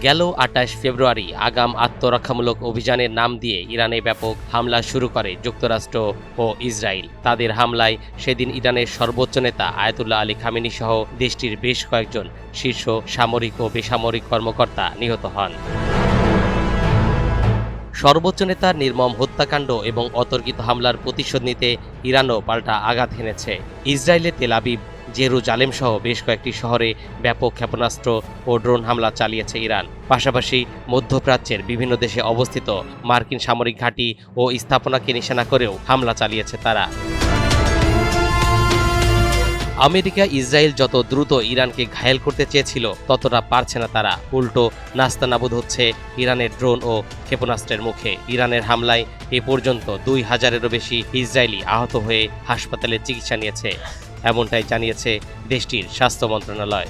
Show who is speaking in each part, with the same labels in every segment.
Speaker 1: গেল ২৮ ফেব্রুয়ারি আগাম আত্মরক্ষামূলক অভিযানের নাম দিয়ে ইরানে ব্যাপক হামলা শুরু করে যুক্তরাষ্ট্র ও ইসরায়েল। তাদের হামলায় সেদিন ইরানের সর্বোচ্চ নেতা আয়াতুল্লাহ আলী খামেনি সহ দেশটির বেশ কয়েকজন শীর্ষ সামরিক ও বেসামরিক কর্মকর্তা নিহত হন। সর্বোচ্চ নেতার নির্মম হত্যাকাণ্ড এবং অতর্কিত হামলার প্রতিশোধ নিতে ইরানও পাল্টা আঘাত হেনেছে। ইসরায়েলের তেল আবিব, জেরুজালেম সহ বেশ কয়েকটি শহরে ব্যাপক ক্ষেপণাস্ত্র ও ড্রোন হামলা চালিয়েছে ইরান। পাশাপাশি মধ্যপ্রাচ্যের বিভিন্ন দেশে অবস্থিত মার্কিন সামরিক ঘাঁটি ও স্থাপনাকে নিশানা করেও হামলা চালিয়েছে তারা। আমেরিকা ইসরায়েল যত দ্রুত ইরানকে ঘায়েল করতে চেয়েছিল ততটা পারছে না তারা, উল্টো নাস্তানাবুদ হচ্ছে ইরানের ড্রোন ও ক্ষেপণাস্ত্রের মুখে। ইরানের হামলায় এ পর্যন্ত ২,০০০-এরও বেশি ইসরায়েলি আহত হয়ে হাসপাতালে চিকিৎসা নিয়েছে, এমনটাই জানিয়েছে দেশটির স্বাস্থ্য মন্ত্রণালয়।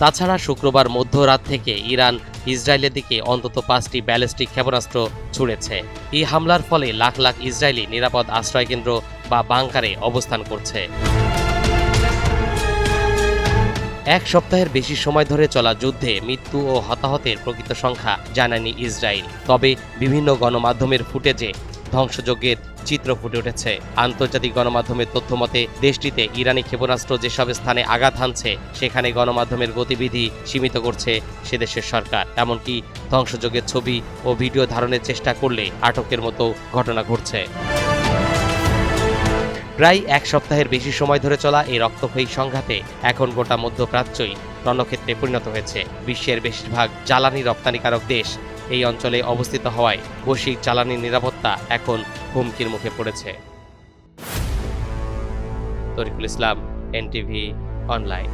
Speaker 1: তাছাড়া শুক্রবার মধ্যরাত থেকে ইরান ইসরায়েলের দিকে অন্তত ৫টি ব্যালিস্টিক ক্ষেপণাস্ত্র ছুড়েছে। এই হামলার ফলে লাখ লাখ ইসরায়েলি নিরাপদ আশ্রয়কেন্দ্র বা বাংকারে অবস্থান করছে। এক সপ্তাহের বেশি সময় ধরে চলা যুদ্ধে মৃত্যু ও হতাহতের প্রকৃত সংখ্যা জানায়নি ইসরায়েল। তবে বিভিন্ন গণমাধ্যমের ফুটেজে ধ্বংসযজ্ঞের চিত্র ফুটে উঠেছে। আন্তর্জাতিক গণমাধ্যমের তথ্যমতে দেশটিতে ইরানি ক্ষেপণাস্ত্র যেসব স্থানে আঘাত হানছে সেখানে গণমাধ্যমের গতিবিধি সীমিত করছে সেদেশের সরকার। এমনকি ধ্বংসযজ্ঞের ছবি ও ভিডিও ধারণের চেষ্টা করলে আটকের মতো ঘটনা ঘটছে। প্রায় এক সপ্তাহের বেশি সময় ধরে চলা এই রক্তক্ষয়ী সংঘাতে এখন গোটা মধ্যপ্রাচ্যই রণক্ষেত্রে পরিণত হয়েছে। বিশ্বের বেশিরভাগ জ্বালানি রপ্তানিকারক দেশ এই অঞ্চলে অবস্থিত হওয়ায় বৈশ্বিক জ্বালানি নিরাপত্তা এখন হুমকির মুখে পড়েছে। তরিকুল ইসলাম, NTV অনলাইন।